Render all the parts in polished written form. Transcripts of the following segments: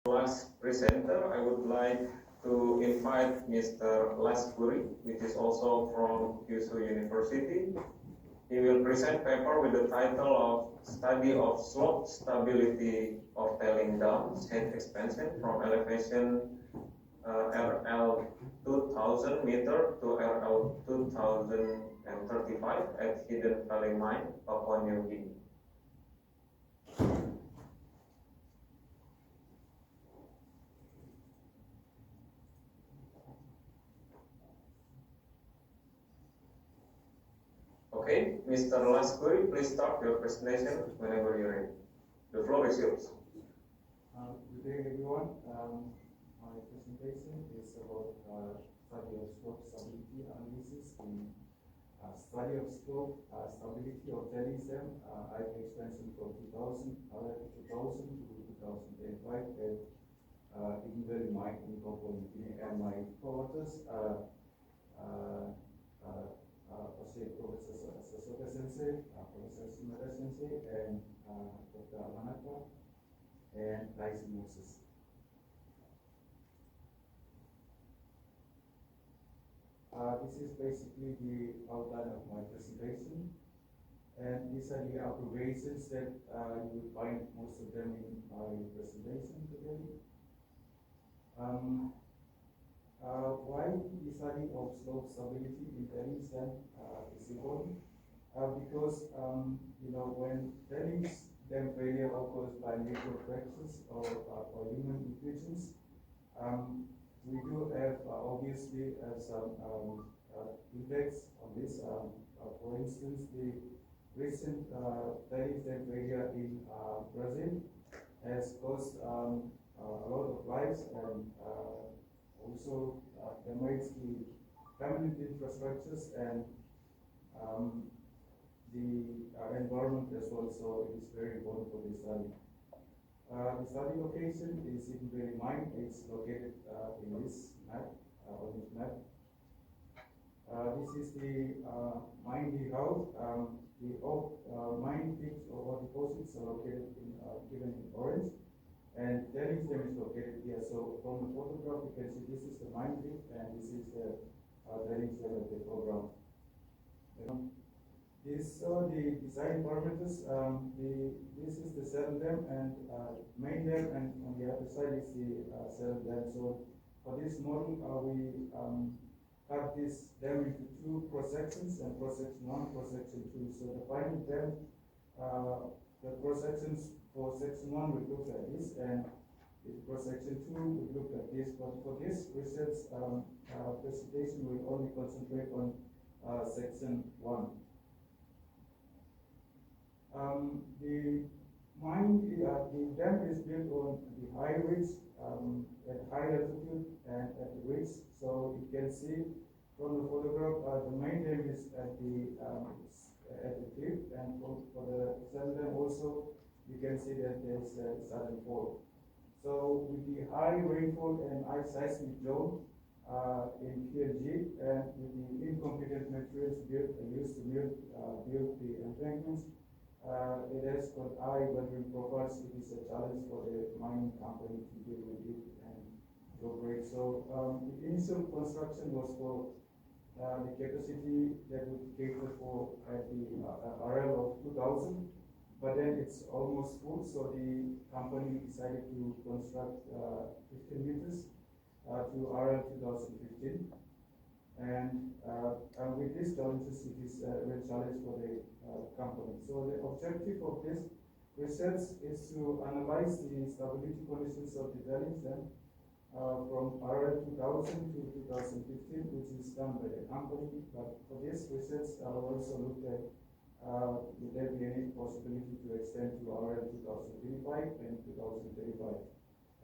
Last presenter, I would like to invite Mr. Laskuri, which is also from Kyushu University. He will present paper with the title of Study of Slope Stability of Tailing Dams and Expansion from Elevation RL2000m to RL2035 at Hidden Valley Mine, Papua New Guinea. Okay, Mr. Laskuri, please start your presentation whenever you're ready. The floor is yours. Good day, everyone. My presentation is about study of slope stability analysis in study of slope stability of tailings dam expansion from 2000 to 2005 at Hidden Valley Mine in Papua New Guinea, and my co-authors are Professor Sasoka Sensei, Professor Sumada Sensei, and Dr. Amanaka and Tyson Moses. This is basically the outline of my presentation, and these are the observations that you will find most of them in my presentation today. Why the study of slope stability in tailings dam is important? Because when tailings dam failure occurs by natural fractures or human inclusions, we do have obviously some effects on this. For instance, the recent tailings dam failure in Brazil has caused a lot of lives and also damage the permanent infrastructures and the environment as well, so it is very important for this study. The study location is Hidden Valley Mine. It's located in this map, on this map. This is the mine layout. The mine peaks or deposits are located given in orange, and tailings dam is located here. So from the photograph, you can see this is the mine pit, and this is the tailings dam at the foreground. These are the design parameters. This is the cell dam and main dam, and on the other side is the cell dam. So for this model, we cut this dam into two cross sections, and cross section 1, cross section 2. So the final dam, the cross sections for section 1 we look like this, and for section 2 we look like this. But for this research presentation, we will only concentrate on section 1. The dam is built on the high ridge, at high altitude and at the ridge. So you can see from the photograph, the main dam is at the cliff, and for the cell dam also, you can see that there is a sudden fall. So with the high rainfall and high seismic zone in PNG, and with the incompetent materials used to build the embankments, it has got high weathering profiles. It is a challenge for the mining company to deal with it and to operate. So the initial construction was for the capacity that would cater for at the RL2000, but then it's almost full, so the company decided to construct 15 meters to RL2015. And with these challenges, it is a real challenge for the company. So the objective of this research is to analyze the stability conditions of the tailings dam from RL2000 to 2015, which is done by the company. But for this research, I will also look at would there be any possibility to extend to RL2035 and 2035,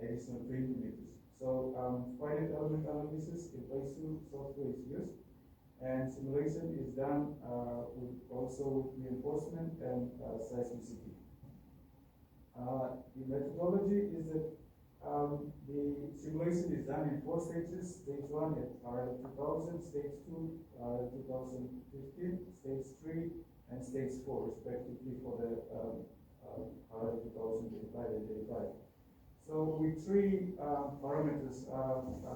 additional 20 meters. So finite element analysis in phase 2 software is used, and simulation is done also with reinforcement and seismicity. The methodology is that the simulation is done in 4 stages. Stage 1 at RL2000, stage 2 RL2015, stage 3 and stage 4 respectively for the RL2035 and 35. So with three parameters,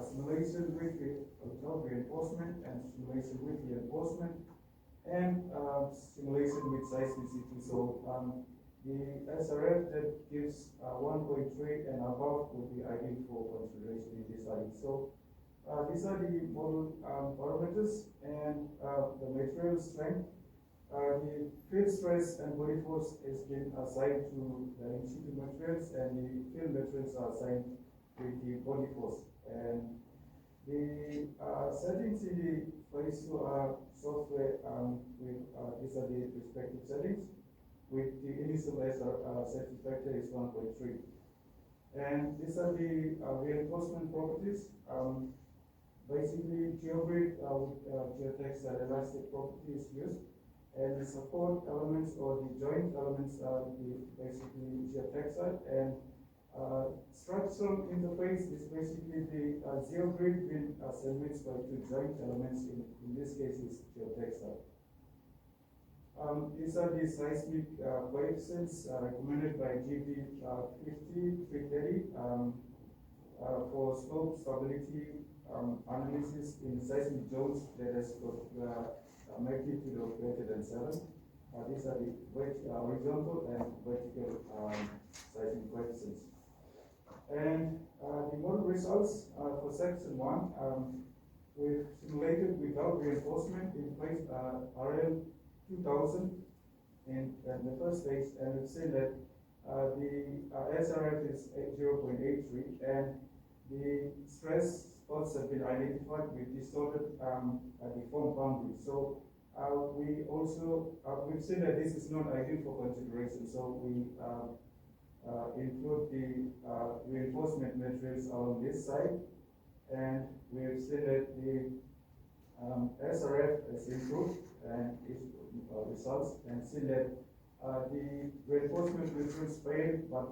simulation with without reinforcement, and simulation with reinforcement, and simulation with seismicity. So the SRF that gives 1.3 and above would be ideal for consideration in this study. So these are the model parameters, and the material strength. The field stress and body force has been assigned to the in situ materials, and the field materials are assigned with the body force. And the settings in the phase 2 software with these are the respective settings. With the initial safety factor is 1.3. And these are the reinforcement properties. Basically, GeoGrid geotextile elastic property is used, and the support elements or the joint elements are basically geotextile, and structural interface is basically the GeoGrid being sandwiched by two joint elements. In this case, is geotextile. These are the seismic coefficients recommended by GB 50, 330 for slope stability analysis in seismic zones that has got magnitude of greater than 7. These are the horizontal and vertical seismic coefficients. And the model results for section 1, we've simulated without reinforcement in place RL2000 in the first stage, and we've seen that the SRF is 0.83, and the stress spots have been identified with distorted deformed boundaries. So we also we've seen that this is not ideal for consideration. So we include the reinforcement materials along this side, and we've seen that the SRF has improved and its results, and seen that the reinforcement materials failed, but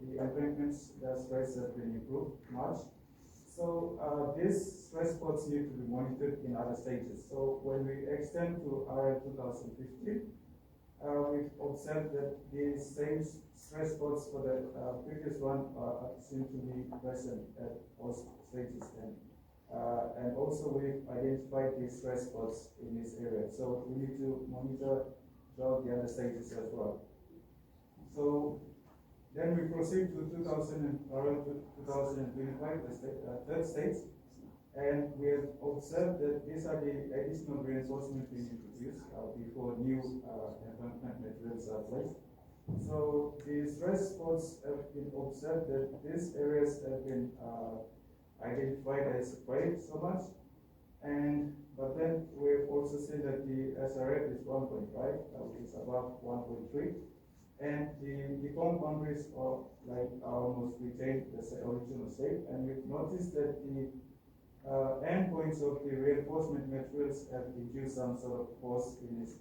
the embankments, the stress has been improved much. So these stress spots need to be monitored in other stages. So when we extend to RL2015, we've observed that the same stress spots for the previous one seem to be present at all stages. And also we've identified the stress spots in this area. So we need to monitor throughout the other stages as well. So then we proceed to 2025, the third stage, and we have observed that these are the additional reinforcement we introduce before new embankment materials are placed. So the stress spots have been observed that these areas have been identified as failed so much, but then we've also seen that the SRF is 1.5, which is above 1.3. And the deformed boundaries are almost retained the original state, and we've noticed that the endpoints of the reinforcement materials have induced some sort of force in this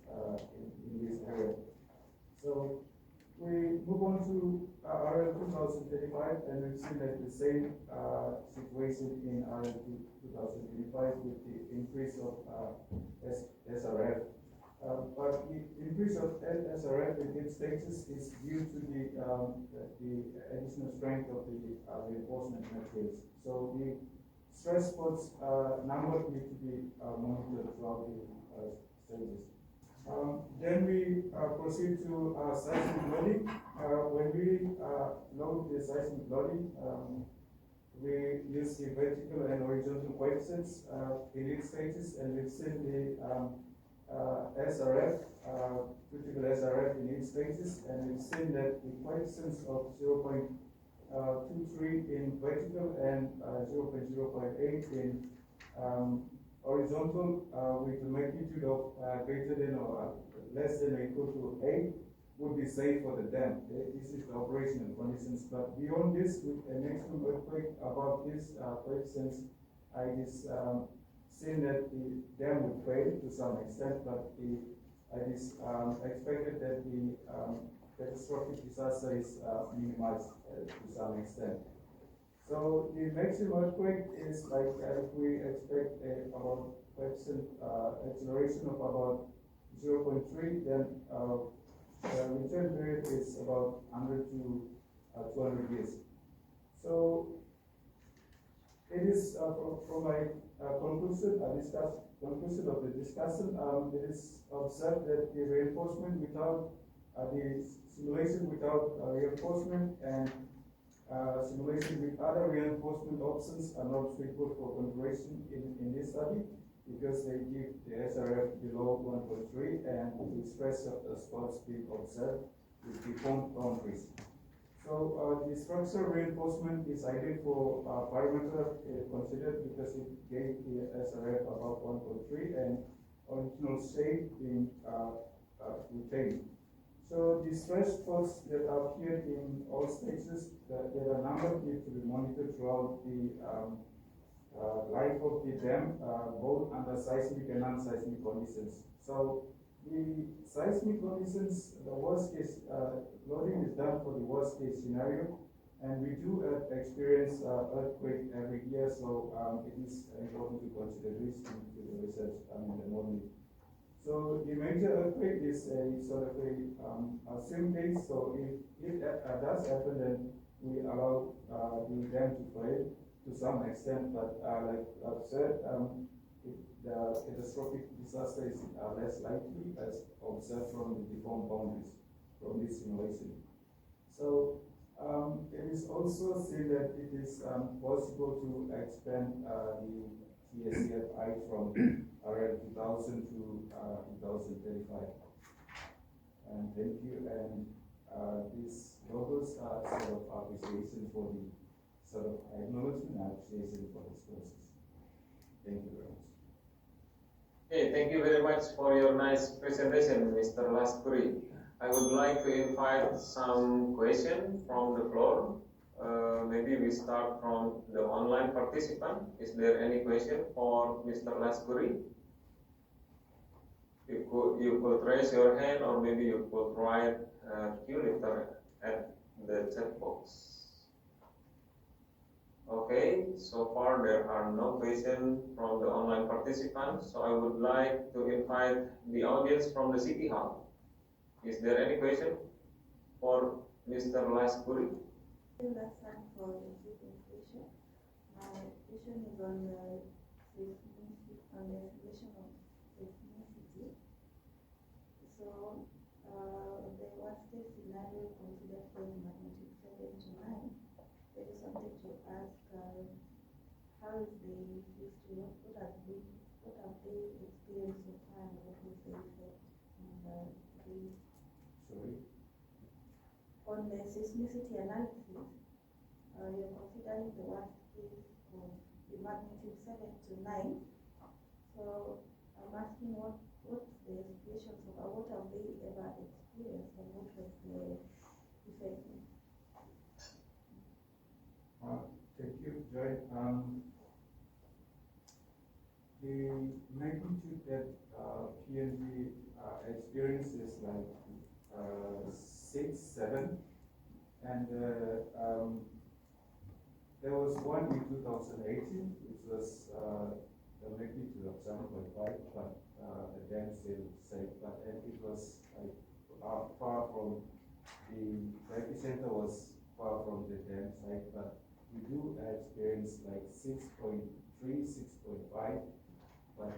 area. So we move on to RL2035, and we've seen that the same situation in RL2035 with the increase of SRF. But the increase of SRF in its stages is due to the additional strength of the reinforcement materials. So the stress spots number need to be monitored throughout the stages. Then we proceed to seismic loading. When we load the seismic loading, we use the vertical and horizontal coefficients in its stages, and we've seen the SRF, critical SRF in its stages, and we've seen that the coefficients of 0.23 in vertical and 0.058 in horizontal with a magnitude of greater than or less than or equal to 8 would be safe for the dam. This is the operational conditions, but beyond this, with a maximum earthquake above these coefficients, it is seen that the dam would fail to some extent, but it is expected that the catastrophic disaster is minimized to some extent. So the maximum earthquake is if we expect about coefficient acceleration of about 0.3, then the return period is about 100 to 200 years. So it is from my conclusion of the discussion. It is observed that the reinforcement without the simulation without reinforcement and simulation with other reinforcement options are not suitable for consideration in this study because they give the SRF below 1.3 and the stress of the spots being observed with deformed boundaries. So the structural reinforcement is ideal for parameter considered because it gave the SRF above 1.3 and original shape being retained. So the stress faults that appeared in all stages, there are numbered need to be monitored throughout the life of the dam, both under seismic and non-seismic conditions. So the seismic conditions, the worst case, loading is done for the worst case scenario, and we do experience earthquake every year, so it is important to consider this into the research in the modeling. So the major earthquake is a sort of a swing case, so if that does happen, then we allow the dam to fail to some extent, but like I've said, the catastrophic disaster is less likely as observed from the deformed boundaries from this simulation. So it is also seen that it is possible to expand the TSCFI from RL2000 to 2035. And thank you. And these logos are sort of appreciation for the sort of acknowledgement and appreciation for this process. Thank you very much. Okay, thank you very much for your nice presentation, Mr. Laskuri. I would like to invite some questions from the floor. Maybe we start from the online participant. Is there any question for Mr. Laskuri? You could raise your hand, or maybe you could write Q letter at the chat box. Okay, so far there are no questions from the online participants, so I would like to invite the audience from the City Hall. Is there any question for Mr. Laskuri? That's time for the presentation. My question is on the estimation of seismicity. So the worst case scenario considered for magnitude 7 to 9. I just wanted to ask how is the history? What have they experienced so far? And what was the effect on the Sorry? On the seismicity analysis, you're considering the worst case of the magnitude 7 to 9. So I'm asking what's the situations of what have they ever experienced and what was the effect? Thank you, Joy. The magnitude that PNG experiences like 6, 7, and there was one in 2018, which was the magnitude of 7.5, but the dam still safe, but it was like far from the epicenter was far from the dam site, but we do experience like 6.3, 6.5, but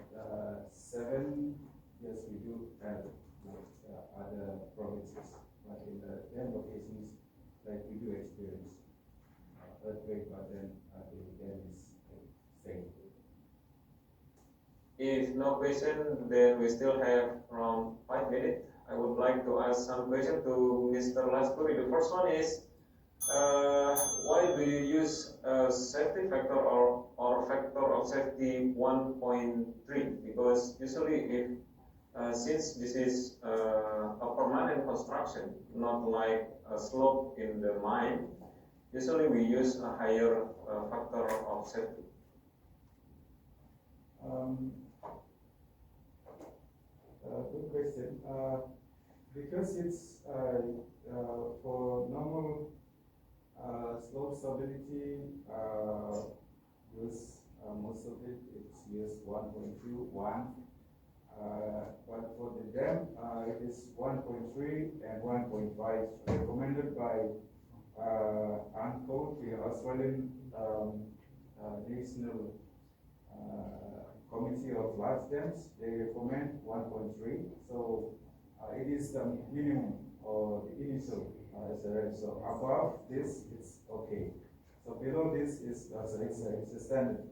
7, yes, we do have other provinces, but in the 10 locations, like we do experience earthquake, but then the dam is safe. If no question, then we still have around 5 minutes. I would like to ask some questions to Mr. Laskuri. The first one is, why do you use safety factor or factor of safety 1.3? Because usually if since this is a permanent construction, not like a slope in the mine, usually we use a higher factor of safety. Good question. Because it's for normal slope stability, use most of it's used 1.2, 1. But for the dam, it is 1.3 and 1.5 recommended by UNCODE, the Australian National Committee of Large Dams, they recommend 1.3. So it is the minimum or the initial SRF. So above this, it's okay. So below this is it's a standard.